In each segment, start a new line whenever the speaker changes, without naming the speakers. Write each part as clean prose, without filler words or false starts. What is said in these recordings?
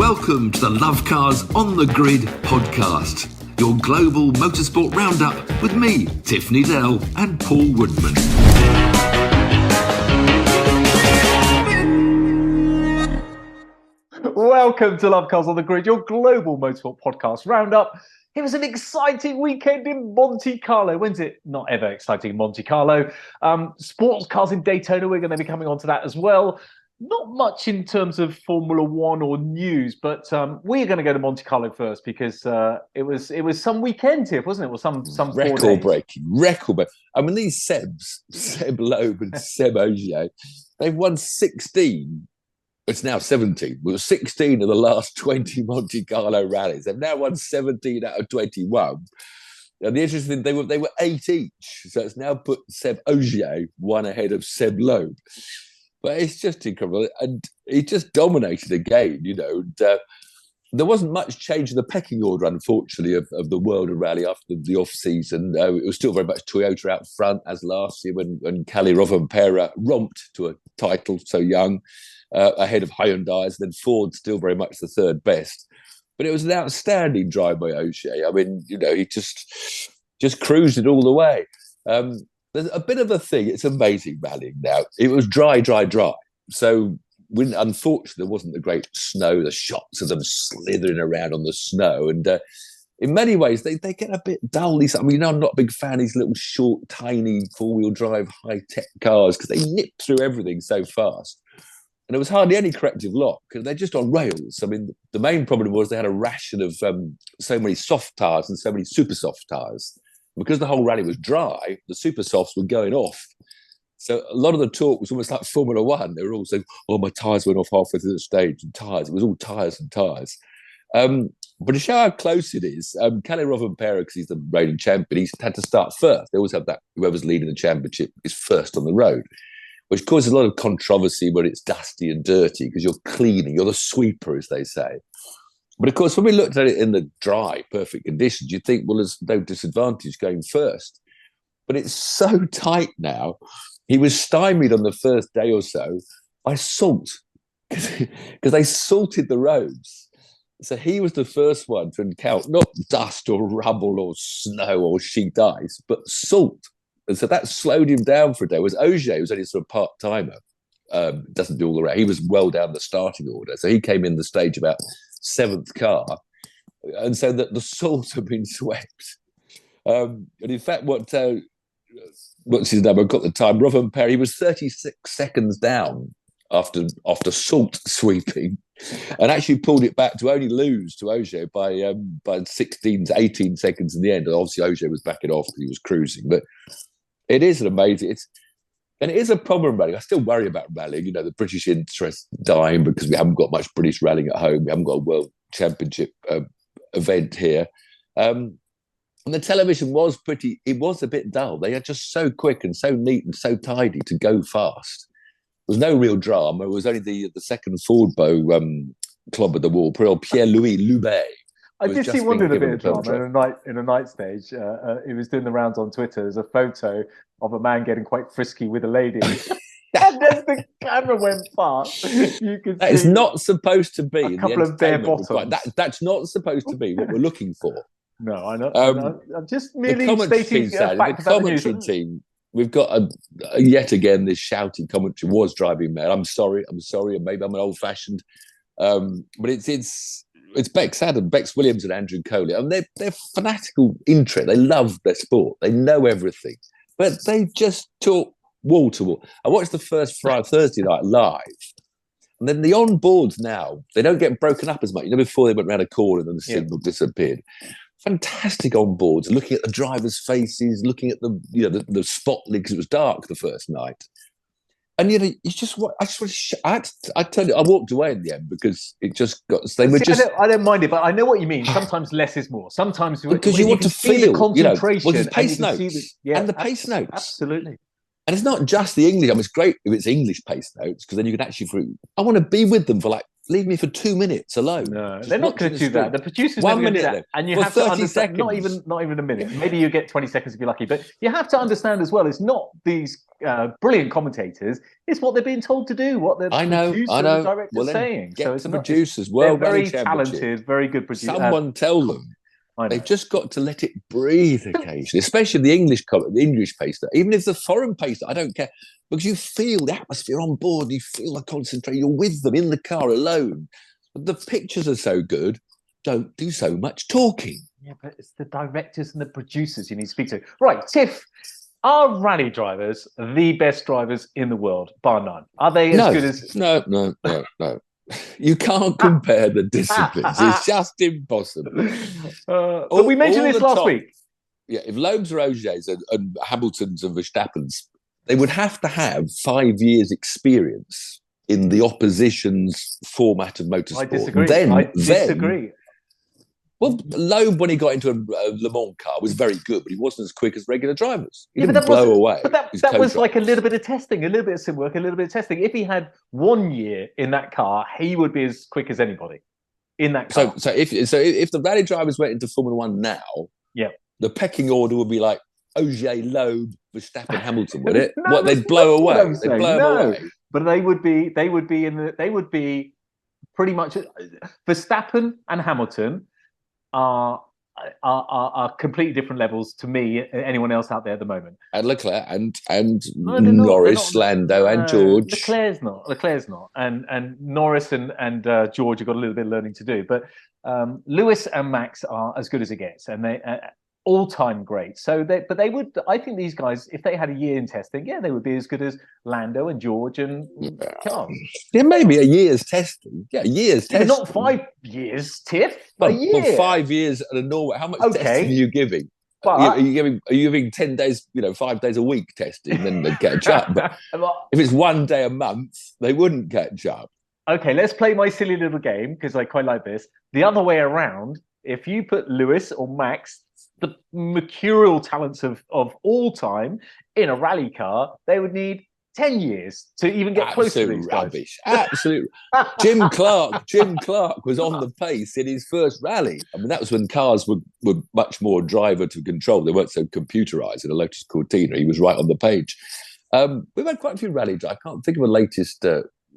Welcome to the Lovecars On The Grid podcast, your global motorsport roundup with me, Tiff Needell, and Paul Woodman.
Welcome to Lovecars On The Grid, your global motorsport podcast roundup. It was an exciting weekend in Monte Carlo. When's it not ever exciting in Monte Carlo? Sports cars in Daytona, we're going to be coming on to that as well. Not much in terms of Formula One or news, but we're going to go to Monte Carlo first because it was some weekend here, wasn't it? Well, some
record-breaking. I mean, these Sebs, Seb Loeb and Seb Ogier, they've won 16. It's now 17. Well, 16 of the last 20 Monte Carlo rallies. They've now won 17 out of 21. And the interesting thing, they were 8 each. So it's now put Seb Ogier one ahead of Seb Loeb. But it's just incredible. And he just dominated the game, you know. And, there wasn't much change in the pecking order, unfortunately, of the world of rally after the off-season. It was still very much Toyota out front, as last year when Kalle Rovanperä romped to a title so young, ahead of Hyundai's. Then Ford still very much the third best. But it was an outstanding drive by Ogier. I mean, you know, he just cruised it all the way. There's a bit of a thing. It's amazing rallying now. It was dry. So unfortunately, there wasn't the great snow, the shots of them slithering around on the snow. And in many ways, they get a bit dull. I mean, I'm not a big fan of these little short, tiny, four-wheel drive, high-tech cars because they nip through everything so fast. And there was hardly any corrective lock because they're just on rails. I mean, the main problem was they had a ration of so many soft tyres and so many super soft tyres. Because the whole rally was dry, the super softs were going off. So a lot of the talk was almost like Formula One. They were all saying, oh, my tyres went off halfway through the stage and tyres. It was all tyres and tyres. But to show how close it is, Kalle Rovanperä, because he's the reigning champion, he's had to start first. They always have that, whoever's leading the championship is first on the road, which causes a lot of controversy when it's dusty and dirty because you're cleaning, you're the sweeper, as they say. But of course, when we looked at it in the dry, perfect conditions, you think, well, there's no disadvantage going first. But it's so tight now. He was stymied on the first day or so by salt because they salted the roads. So he was the first one to encounter not dust or rubble or snow or sheet ice, but salt. And so that slowed him down for a day. Whereas Ogier was only sort of part-timer, doesn't do all the rest. He was well down the starting order. So he came in the stage about 7th car. And so that the salt had been swept. And in fact, what's his name? I've got the time. Rovanperä, he was 36 seconds down after salt sweeping, and actually pulled it back to only lose to Ogier by 16 to 18 seconds in the end. And obviously, Ogier was backing off because he was cruising. But it is an amazing. And it is a problem rallying. I still worry about rallying. You know, the British interest dying because we haven't got much British rallying at home. We haven't got a World Championship event here. And the television was a bit dull. They are just so quick and so neat and so tidy to go fast. There was no real drama. It was only the second Ford bow club of the wall, Pierre-Louis Loubet.
I did see one bit of drama in a night stage. It was doing the rounds on Twitter. There's a photo of a man getting quite frisky with a lady. And as the camera went past, you could see
it's not supposed to be
a couple of bare bottoms.
That's not supposed to be what we're looking for.
No, I know. I'm just merely stating
the commentary team. We've got yet again this shouting commentary was driving mad. I'm sorry, and maybe I'm an old-fashioned, but it's Bex Adam, Bex Williams, and Andrew Coley. I mean, they're fanatical interest. They love their sport. They know everything, but they just talk wall to wall. I watched the first Thursday night live, and then the onboards now they don't get broken up as much. You know, before they went around a corner and the signal disappeared. Fantastic onboards, looking at the drivers' faces, looking at the spotlight because it was dark the first night. And you know, I tell you, I walked away in the end because it just got.
I don't mind it, but I know what you mean. Sometimes less is more. Sometimes
because you want to feel
the concentration,
his pace notes and the pace notes.
Absolutely.
And it's not just the English. I mean, it's great if it's English pace notes because then you can actually. I want to be with them for like leave me for 2 minutes alone.
No,
Just
they're not going
watching
to do that.
screen.
The producers
1
never going to do
minute,
that, and you
for
have to
30
understand.
seconds.
Not even a minute. Maybe you get 20 seconds if you're lucky, but you have to understand as well. It's not these brilliant commentators. It's what they're being told to do. What the producer and the director's saying.
Get
So it's
the
not.
producers.
They're
World Rally
very
Championship.
talented, very good producers.
Someone tell them. They've just got to let it breathe occasionally, especially the English pace. Even if the foreign pace, I don't care, because you feel the atmosphere on board, you feel the concentration, you're with them in the car alone. But the pictures are so good, don't do so much talking.
Yeah, but it's the directors and the producers you need to speak to. Right, Tiff, are rally drivers the best drivers in the world, bar none? Are they as good as...
No. You can't compare the disciplines. It's just impossible.
But we mentioned this last week.
Yeah, if Loeb's or Ogiers and Hamilton's and Verstappen's, they would have to have 5 years experience in the opposition's format of motorsport.
I disagree.
Well, Loeb, when he got into a Le Mans car, was very good, but he wasn't as quick as regular drivers. He didn't blow away.
But that was like a little bit of testing, a little bit of sim work, a little bit of testing. If he had 1 year in that car, he would be as quick as anybody in that car.
So if the rally drivers went into Formula One now, the pecking order would be like Ogier, Loeb, Verstappen, Hamilton, would it? They'd blow away. They'd blow them away.
But they would be pretty much Verstappen and Hamilton are completely different levels to me and anyone else out there at the moment.
And Leclerc and Norris, Lando and George.
Leclerc's not. And Norris and George have got a little bit of learning to do. But Lewis and Max are as good as it gets, and they all-time great. So they would. I think these guys, if they had a year in testing, they would be as good as Lando and George and Carl.
Yeah, maybe a year's testing. Yeah, a year's testing.
Not 5 years, Tiff. A year.
Well, 5 years at a Norway. How much testing are you giving?
But,
are you giving 10 days, 5 days a week testing, then they'd catch up. But if it's 1 day a month, they wouldn't catch up.
Okay, let's play my silly little game, because I quite like this. The other way around, if you put Lewis or Max, the mercurial talents of all time, in a rally car, they would need 10 years to even get close to these
rubbish. Absolute Jim Clark was on the pace in his first rally. I mean, that was when cars were much more driver to control. They weren't so computerized in a Lotus Cortina. He was right on the page. We've had quite a few rally drivers. I can't think of a latest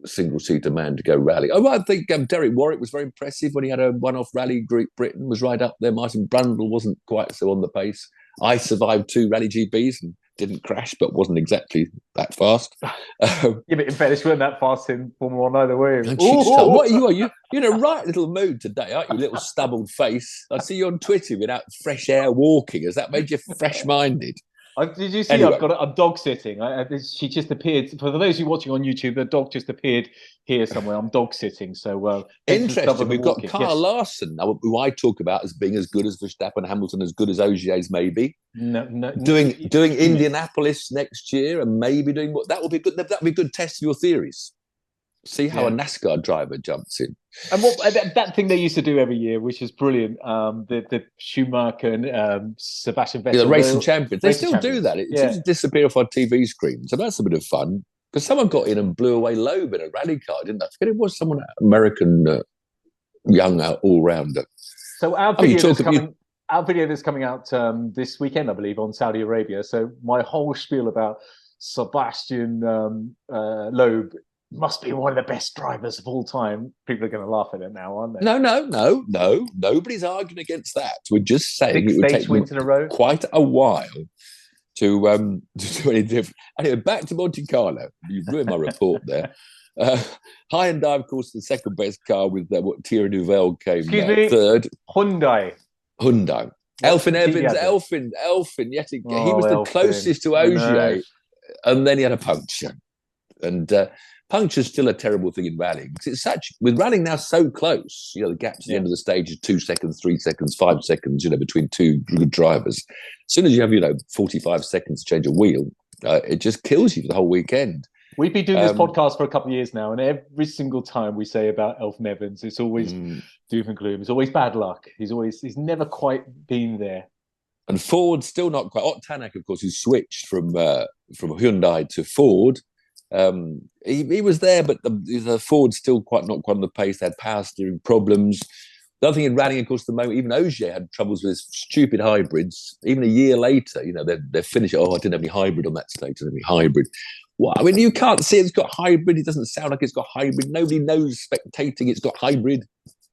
single-seater man to go rally. I think Derek Warwick was very impressive when he had a one-off rally. Great Britain was right up there. Martin Brundle wasn't quite so on the pace. I survived 2 rally GBs and didn't crash, but wasn't exactly that fast.
But in fairness, you weren't that fast in Formula 1 either, were you?
What are you? You're in a right little mood today, aren't you? Little stubbled face. I see you on Twitter without fresh air walking. Has that made you fresh-minded?
Did you see? Anyway. I'm dog sitting. She just appeared. For those of you watching on YouTube, the dog just appeared here somewhere. I'm dog sitting. So
interesting. We've got Carl Larson now, who I talk about as being as good as Verstappen, Hamilton, as good as Ogier's maybe. Doing Indianapolis next year, and maybe doing what that will be good. That will be a good test of your theories. See how a NASCAR driver jumps in.
And that thing they used to do every year, which is brilliant, the Schumacher and Sebastian Vettel.
The racing champions. They still do that. It seems to disappear off our TV screen. So that's a bit of fun. Because someone got in and blew away Loeb in a rally car, didn't they? I forget it was someone, American young all-rounder.
So our video that's coming out this weekend, I believe, on Saudi Arabia. So my whole spiel about Sebastian Loeb must be one of the best drivers of all time. People are going to laugh at it now, aren't they?
No. Nobody's arguing against that. We're just saying it would take
wins in a row.
Quite a while to do any different. Anyway, back to Monte Carlo. You've ruined my report there. Hyundai, of course, the second best car with what Thierry Neuville came third.
Hyundai.
Elfyn Evans, Elfyn, yet again. He was the closest to Ogier, and then he had a puncture. And puncture's still a terrible thing in rallying. It's with rallying now so close, the gaps at the end of the stage are 2 seconds, 3 seconds, 5 seconds, between two good drivers. As soon as you have, 45 seconds to change a wheel, it just kills you for the whole weekend.
We've been doing this podcast for a couple of years now, and every single time we say about Elfyn Evans, it's always doom and gloom. It's always bad luck. He's never quite been there.
And Ford still not quite. Ott Tanak, of course, who switched from Hyundai to Ford, He was there, but the Ford still not quite on the pace. They had power steering problems. The other thing in rallying, of course, the moment even Ogier had troubles with his stupid hybrids. Even a year later, they're finished. Oh, I didn't have any hybrid on that stage. I didn't have any hybrid. What? I mean, you can't see it's got hybrid. It doesn't sound like it's got hybrid. Nobody knows spectating it's got hybrid.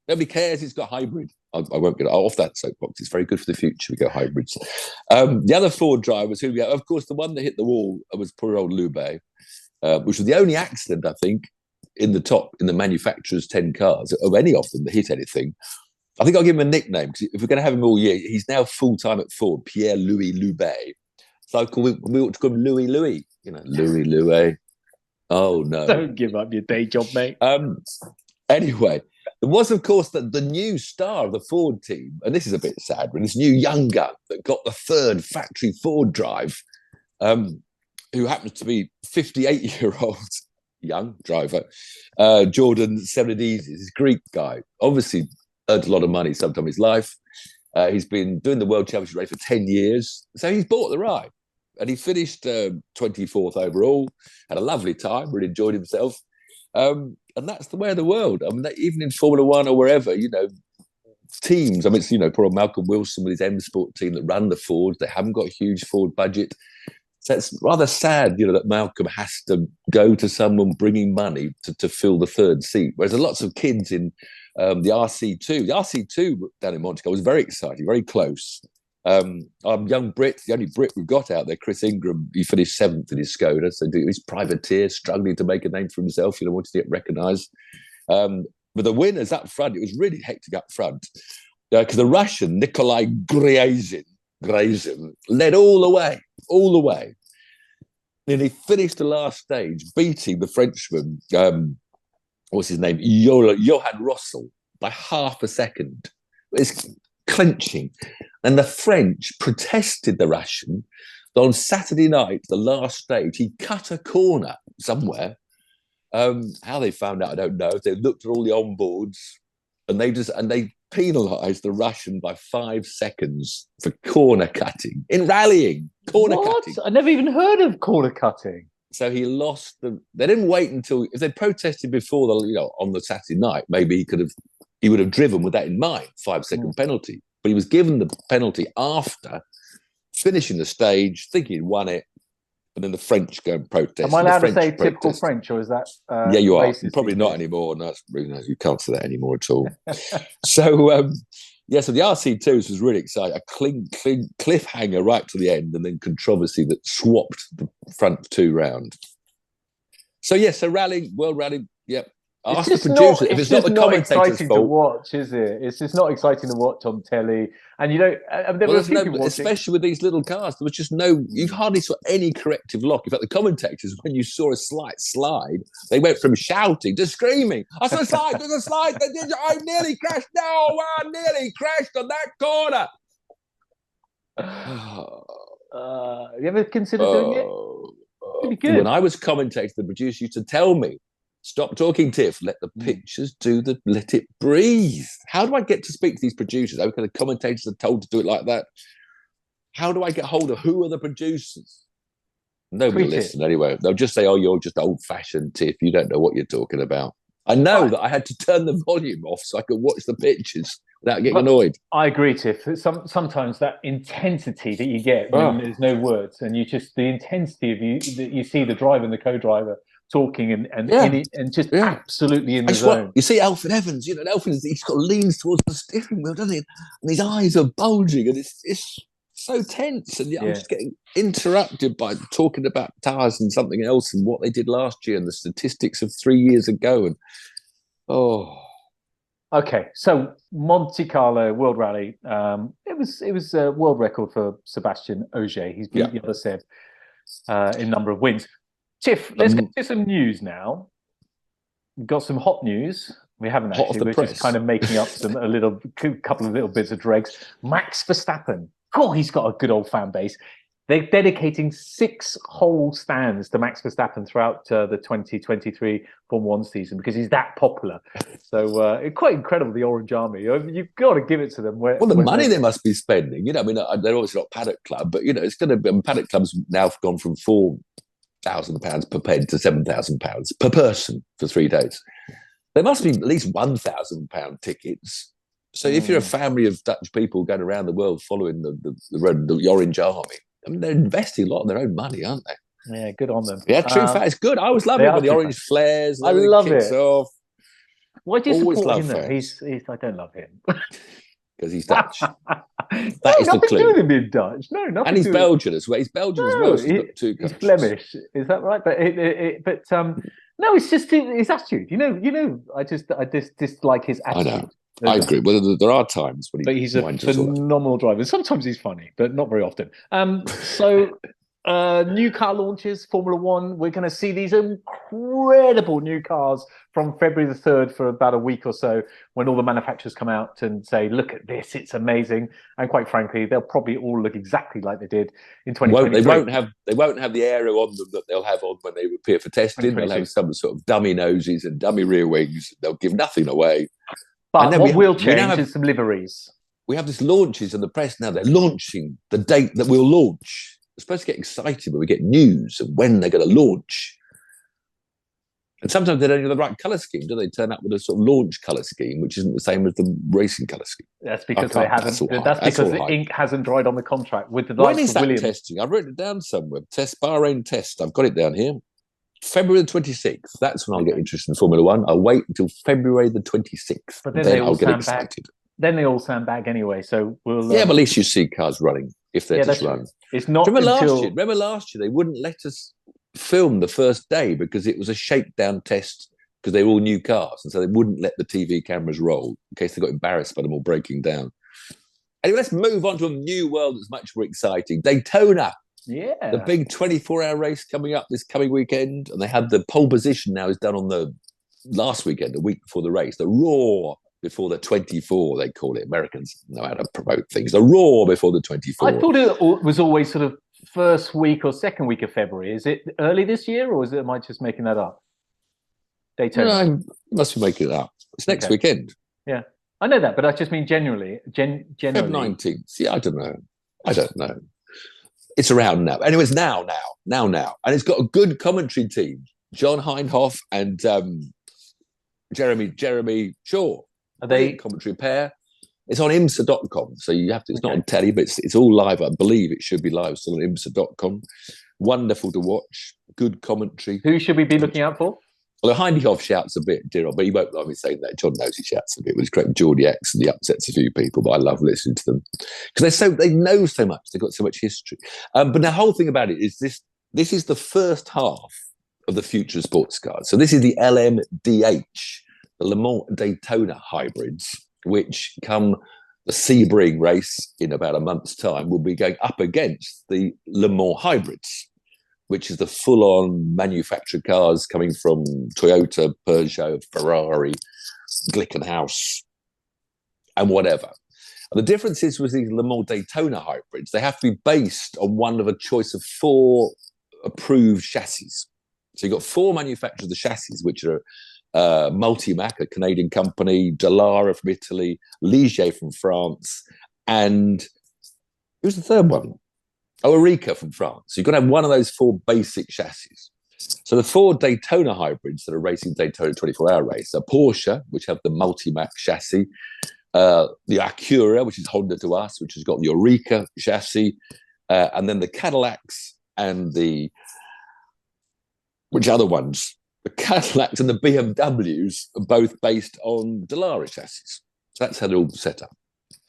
Nobody cares it's got hybrid. I won't get off that soapbox. It's very good for the future. We go hybrids. The other Ford drivers who we got, of course, the one that hit the wall was poor old Loeb, which was the only accident, I think, in the manufacturer's 10 cars, of any of them that hit anything. I think I'll give him a nickname, because if we're going to have him all year, he's now full-time at Ford, Pierre-Louis Loubet. So we ought to call him Louis. Louis. Oh, no.
Don't give up your day job, mate.
Anyway, there was, of course, the new star of the Ford team, and this is a bit sad, but this new young gun that got the third factory Ford drive, who happens to be 58-year-old young driver, Jordan Serenidis, this Greek guy, obviously earned a lot of money sometime in his life. He's been doing the World Championship race for 10 years, so he's bought the ride. And he finished 24th overall, had a lovely time, really enjoyed himself. And that's the way of the world. I mean, even in Formula One or wherever, teams, I mean, it's, poor old Malcolm Wilson with his M Sport team that run the Fords, they haven't got a huge Ford budget. So it's rather sad, that Malcolm has to go to someone bringing money to fill the third seat. Whereas there are lots of kids in the RC2. The RC2 down in Monte Carlo was very exciting, very close. Our young Brit, the only Brit we've got out there, Chris Ingram, he finished 7th in his Skoda. So he's privateer, struggling to make a name for himself, wanted to get recognised. But the winners up front, it was really hectic up front. Because the Russian, Nikolai Gryazin, led all the way. And he finished the last stage, beating the Frenchman, what's his name, Johan Rossel, by half a second. It's clenching. And the French protested the Russian that on Saturday night, the last stage, he cut a corner somewhere. How they found out, I don't know. They looked at all the onboards, and they penalised the Russian by 5 seconds for corner cutting in rallying. Cutting.
I never even heard of corner cutting.
So he lost They didn't wait until, if they protested before on the Saturday night, maybe he would have driven with that in mind, 5-second penalty. But he was given the penalty after finishing the stage, thinking he'd won it, and then the French go and protest.
Am I allowed to say typical French, or is that?
Yeah, you are. Probably not anymore. No, you can't say that anymore at all. So, so the RC2s was really exciting. A cliffhanger right to the end, and then controversy that swapped the front two round. So, so world rallying, yep. Ask the producer if it's not the commentator's fault.
To watch, is it? It's just not exciting to watch on telly. And there were a few people watching.
Especially with these little cars, there was just you hardly saw any corrective lock. In fact, the commentators, when you saw a slight slide, they went from shouting to screaming. I saw a slide, there's a slide. I nearly crashed. No, I nearly crashed on that corner.
You ever considered doing it? Pretty good.
When I was commentating, the producer used to tell me, stop talking, Tiff. Let the pictures let it breathe. How do I get to speak to these producers? Okay, the commentators are told to do it like that. How do I get hold of who are the producers? Nobody will listen anyway. They'll just say, oh, you're just old-fashioned, Tiff. You don't know what you're talking about. I know that I had to turn the volume off so I could watch the pictures without getting annoyed.
I agree, Tiff. Sometimes that intensity that you get when there's no words, and the intensity of that you see the driver and the co-driver talking and just absolutely in the zone.
You see Alfred Evans, he's got leans towards the steering wheel, doesn't he? And his eyes are bulging, and it's so tense. And I'm just getting interrupted by talking about tires and something else and what they did last year and the statistics of 3 years ago. And
okay, so Monte Carlo World Rally. It was a world record for Sebastian Ogier. He's beat the other Seb in number of wins. Tiff, let's get to some news now. We've got some hot news. We haven't actually. We're just kind of making up a couple of little bits of dregs. Max Verstappen. Oh, he's got a good old fan base. They're dedicating 6 whole stands to Max Verstappen throughout the 2023 Formula 1 season because he's that popular. So quite incredible, the Orange Army. You've got to give it to them.
The money they must be spending. They're obviously not Paddock Club, but it's going to be. Paddock Club's now gone from 4 £1,000 per pen to £7,000 per person for 3 days. There must be at least £1,000 tickets. So if you're a family of Dutch people going around the world following the Orange Army, I mean, they're investing a lot of their own money, aren't they?
Yeah, good on them.
Yeah, true fact. It's good. I always love it when the orange flares.
I love it.
Off.
Why do you
Always
support
love
him though?
fans.
I don't love him.
Because he's Dutch.
That is nothing to do with him being Dutch. No, nothing.
And he's Belgian as well. He's Belgian as well. So he's got 2 countries.
He's Flemish. Is that right? But no, it's just his attitude. You know. I just dislike his attitude.
I know. I agree. Well, there are times when
he's a phenomenal driver. Sometimes he's funny, but not very often. So new car launches, Formula One. We're going to see these incredible new cars from February the 3rd for about a week or so, when all the manufacturers come out and say, "Look at this, it's amazing." And quite frankly, they'll probably all look exactly like they did in 2023.
They won't have the aero on them that they'll have on when they appear for testing. They'll have some sort of dummy noses and dummy rear wings. They'll give nothing away.
But what will change is some liveries.
We have this launches in the press now. They're launching the date that we'll launch. We're supposed to get excited when we get news of when they're going to launch. And sometimes they don't have the right colour scheme, do they? Turn up with a sort of launch colour scheme, which isn't the same as the racing colour scheme.
That's because they haven't. That's because the ink hasn't dried on the contract with the
likes of Williams.
When is that
testing? I've written it down somewhere. Bahrain test. I've got it down here. February the 26th. That's when I'll get interested in Formula One. I'll wait until February the 26th.
But then I'll get excited. Then they all sandbag anyway. So we'll.
Yeah, but at least you see cars running if they're just run.
It's not.
Remember last year they wouldn't let us film the first day because it was a shakedown test because they were all new cars, and so they wouldn't let the TV cameras roll in case they got embarrassed by them all breaking down. Anyway, let's move on to a new world that's much more exciting. Daytona.
Yeah.
The big 24-hour race coming up this coming weekend. And they had the pole position now is done on the last weekend, the week before the race. The Raw before the 24, they call it. Americans know how to promote things. The Raw before the 24.
I thought it was always sort of first week or second week of February. Is it early this year, or am I just making that up? Daytona.
No, I must be making it up. It's next weekend.
Yeah. I know that, but I just mean generally.
Feb 19th. Yeah, I don't know. It's around now. Anyway, it's now. And it's got a good commentary team. John Heinhoff and Jeremy Shaw.
Are they
commentary pair? It's on IMSA.com. So you have to, it's not on telly, but it's all live. I believe it should be live still on IMSA.com. Wonderful to watch. Good commentary.
Who should we be looking out for?
Well, Heinhoff shouts a bit, dear old, but he won't like me saying that. John knows he shouts a bit with his great Geordie accent. He upsets a few people, but I love listening to them because they know so much. They've got so much history. But the whole thing about it is this is the first half of the future of sports cars. So this is the LMDH, the Le Mans Daytona hybrids, which come the Sebring race in about a month's time will be going up against the Le Mans hybrids, which is the full-on manufactured cars coming from Toyota, Peugeot, Ferrari, Glickenhaus, and whatever. And the difference is with these Le Mans Daytona hybrids, they have to be based on one of a choice of 4 approved chassis. So you've got 4 manufacturers of the chassis, which are Multimac, a Canadian company, Dallara from Italy, Ligier from France, and who's the third one? Oreca from France. So you've got to have one of those 4 basic chassis. So the 4 Daytona hybrids that are racing Daytona 24-hour race are Porsche, which have the Multimac chassis, the Acura, which is Honda to us, which has got the Oreca chassis, and then the Cadillacs and which other ones? The Cadillacs and the BMWs are both based on Dallara chassis. So that's how they're all set up.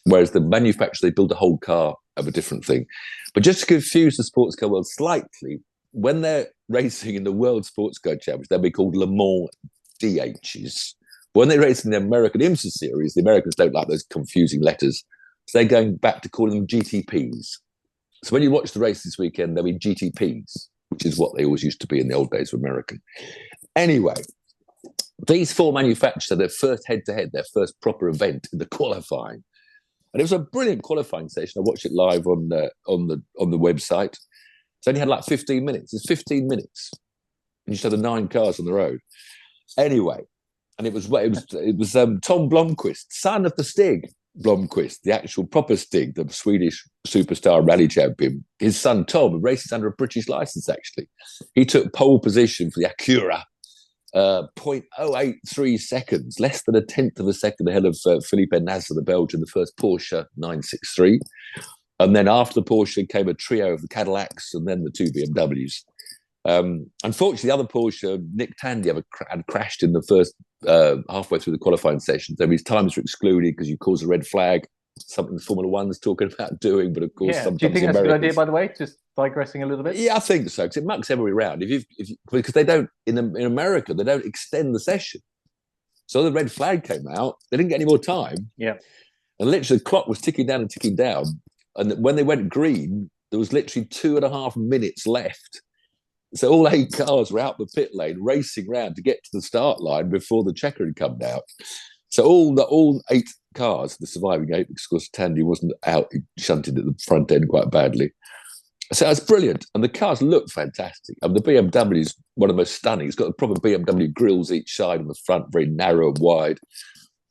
Whereas the manufacturer, they build a whole car of a different thing. But just to confuse the sports car world slightly, when they're racing in the World Sports Car Championship, they'll be called Le Mans DHs. When they race in the American IMSA series, the Americans don't like those confusing letters. So they're going back to calling them GTPs. So when you watch the race this weekend, there'll be GTPs, which is what they always used to be in the old days of American. Anyway, these 4 manufacturers are their first head-to-head, their first proper event in the qualifying. And it was a brilliant qualifying session. I watched it live on the website. It's only had like 15 minutes. It's 15 minutes. And you just had the 9 cars on the road. Anyway, and it was Tom Blomqvist, son of the Stig, Blomqvist, the actual proper Stig, the Swedish superstar rally champion, his son Tom races under a British license, actually. He took pole position for the Acura, 0.083 seconds, less than a tenth of a second ahead of Felipe Nasr, the Belgian, the first Porsche 963. And then after the Porsche came a trio of the Cadillacs and then the two BMWs. Unfortunately, the other Porsche, Nick Tandy, had crashed in the first halfway through the qualifying session. So his times were excluded because you cause a red flag, something Formula One's talking about doing. But of course, sometimes
do you think that's a good idea, by the way? Just digressing a little bit.
Yeah, I think so, because it mucks everybody around. Because they don't in America, they don't extend the session. So the red flag came out, they didn't get any more time.
Yeah,
and literally the clock was ticking down and ticking down. And when they went green, there was literally 2.5 minutes left. So all 8 cars were out the pit lane, racing round to get to the start line before the checker had come out. So all 8 cars, the surviving 8, because of course Tandy wasn't out, he shunted at the front end quite badly. So it's brilliant, and the cars look fantastic. The BMW is one of the most stunning. It's got the proper BMW grills each side on the front, very narrow and wide.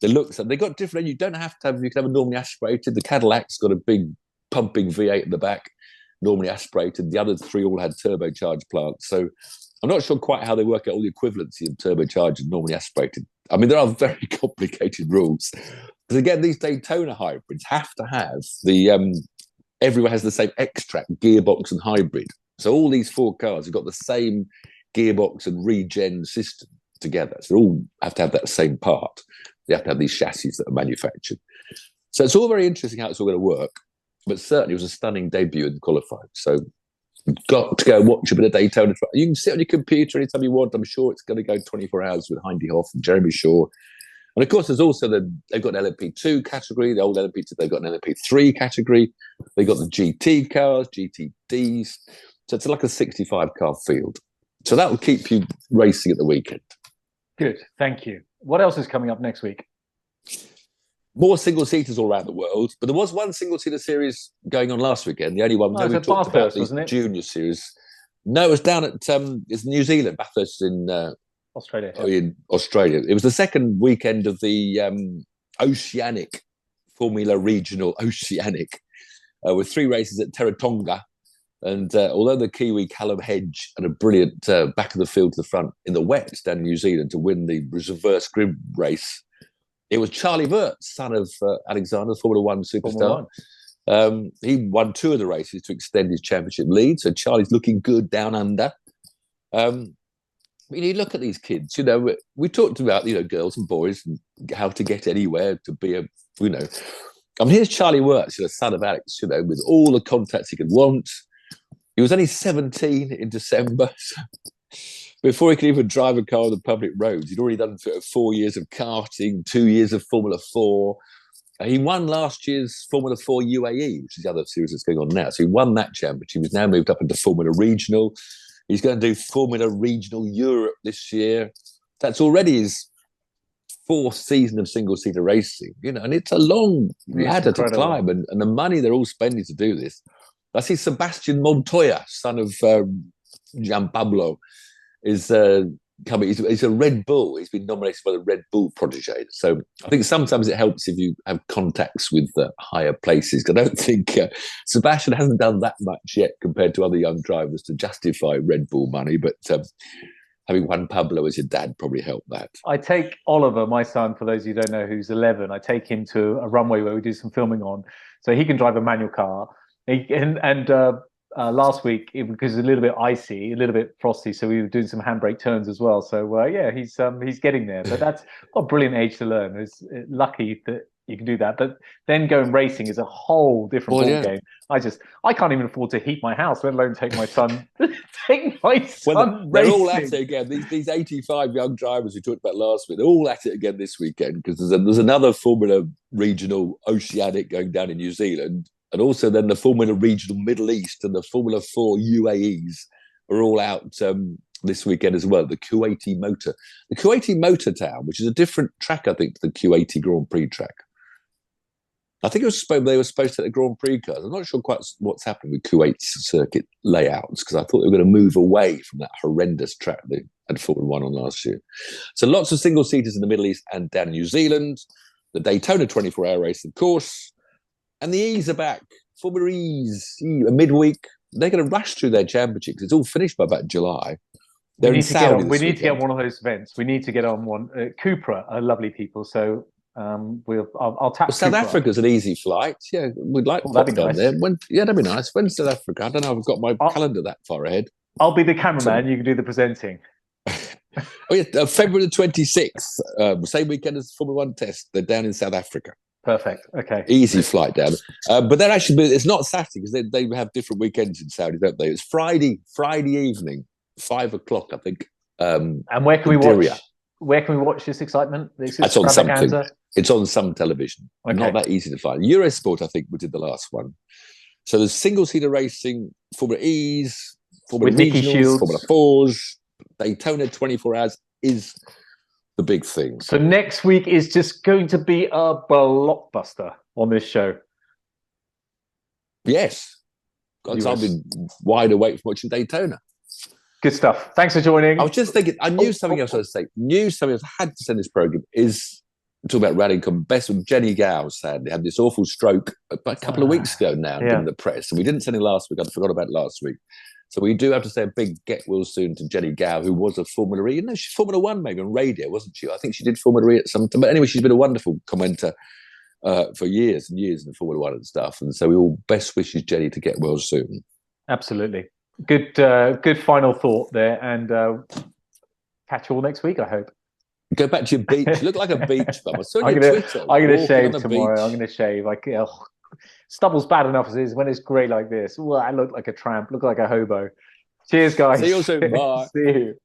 They got different. You don't have to have. You can have a normally aspirated. The Cadillac's got a big pumping V8 in the back, normally aspirated. The other 3 all had turbocharged plants. So I'm not sure quite how they work out all the equivalency of turbocharged and normally aspirated. I mean, there are very complicated rules. Because again, these Daytona hybrids have to have the everyone has the same X-Track gearbox and hybrid. So all these 4 cars have got the same gearbox and regen system together. So they all have to have that same part. They have to have these chassis that are manufactured. So it's all very interesting how it's all going to work. But certainly it was a stunning debut in qualifying. So you've got to go watch a bit of Daytona. You can sit on your computer anytime you want. I'm sure it's going to go 24 hours with Heidi Hoff and Jeremy Shaw. And of course, there's also they've got an LMP2 category, the old LMP2, they've got an LMP3 category. They've got the GT cars, GTDs. So it's like a 65 car field. So that will keep you racing at the weekend.
Good, thank you. What else is coming up next week?
More single-seaters all around the world, but there was one single-seater series going on last weekend. The only one we talked about, the junior series. No, it was down at it's New Zealand. Bathurst in
Australia.
Oh, in Australia. It was the second weekend of the Oceanic Formula Regional Oceanic, with 3 races at Teretonga. And although the Kiwi Callum Hedge had a brilliant back of the field to the front in the wet down in New Zealand to win the reverse grid race, it was Charlie Vert, son of Alexander, Formula One superstar. He won 2 of the races to extend his championship lead. So Charlie's looking good down under. You look at these kids, we talked about, girls and boys and how to get anywhere, to be here's Charlie Wirtz, son of Alex, with all the contacts he could want. He was only 17 in December. So before he could even drive a car on the public roads, he'd already done 4 years of karting, 2 years of Formula 4. He won last year's Formula 4 UAE, which is the other series that's going on now. So he won that championship. He's now moved up into Formula Regional. He's going to do Formula Regional Europe this year. That's already his 4th season of single-seater racing, and it's a long ladder to climb, and the money they're all spending to do this. I see Sebastian Montoya, son of Gian Pablo, is coming. He's a Red Bull. He's been nominated by the Red Bull protege. So I think sometimes it helps if you have contacts with higher places. I don't think Sebastian hasn't done that much yet compared to other young drivers to justify Red Bull money. But having Juan Pablo as your dad probably helped that. I
take Oliver, my son, for those of you who don't know, who's 11. I take him to a runway where we do some filming on, so he can drive a manual car. Last week, because it's a little bit icy, a little bit frosty, so we were doing some handbrake turns as well. So he's getting there. But that's what a brilliant age to learn. It's lucky that you can do that. But then going racing is a whole different ball game. I can't even afford to heat my house, let alone take my son.
They're all at it again. These 85 young drivers we talked about last week, they're all at it again this weekend, because there's another Formula Regional Oceanic going down in New Zealand. And also then the Formula Regional Middle East and the Formula 4 UAEs are all out this weekend as well. The Kuwaiti Motor Town, which is a different track, I think, to the Kuwaiti Grand Prix track. I think they were supposed to take the Grand Prix cars. I'm not sure quite what's happening with Kuwait's circuit layouts, because I thought they were going to move away from that horrendous track they had Formula One on last year. So lots of single-seaters in the Middle East and down in New Zealand. the Daytona 24-hour race, of course, and the E's are back. Formula E's, a midweek. They're going to rush through their championships. It's all finished by about July.
We need to get one of those events. We need to get on one. Cupra are lovely people, so I'll tap.
South Africa's an easy flight. Yeah, we'd like to pop down there. That'd be nice. When's South Africa? I don't know. I've got my calendar that far ahead.
I'll be the cameraman. You can do the presenting.
February the 26th, same weekend as Formula One test. They're down in South Africa.
Perfect. Okay.
Easy flight down. But they're actually, it's not Saturday because they have different weekends in Saudi, don't they? It's Friday evening, 5 o'clock, I think.
And where can we watch? Where can we watch this excitement?
It's on something. It's on some television.
Okay.
Not that easy to find. Eurosport, I think, we did the last one. So there's single-seater racing, Formula E's, Formula Regionals, Formula 4s, Daytona 24 hours is the big thing.
So next week is just going to be a blockbuster on this show.
Yes. Because I've been wide awake from watching Daytona.
Good stuff. Thanks for joining.
I was just thinking, I knew something else I was saying. I had to send this program is talking about rallying. Best with Jenny Gow, sadly, had this awful stroke a couple of weeks ago now in the press. And we didn't send it last week. I forgot about it last week. So we do have to say a big get well soon to Jenny Gow, who was a Formula E. She's Formula One maybe on radio, wasn't she? I think she did Formula E at some time. But anyway, she's been a wonderful commentator for years and years in Formula One and stuff. And so we all best wishes Jenny to get well soon.
Absolutely. Good final thought there. And catch you all next week, I hope.
Go back to your beach. You look like a beach bum. I saw your Twitter.
I'm going to shave tomorrow. I'm going to shave. Stubble's bad enough as it is. When it's grey like this, I look like a tramp, look like a hobo. Cheers, guys.
See you soon. Bye.
See you.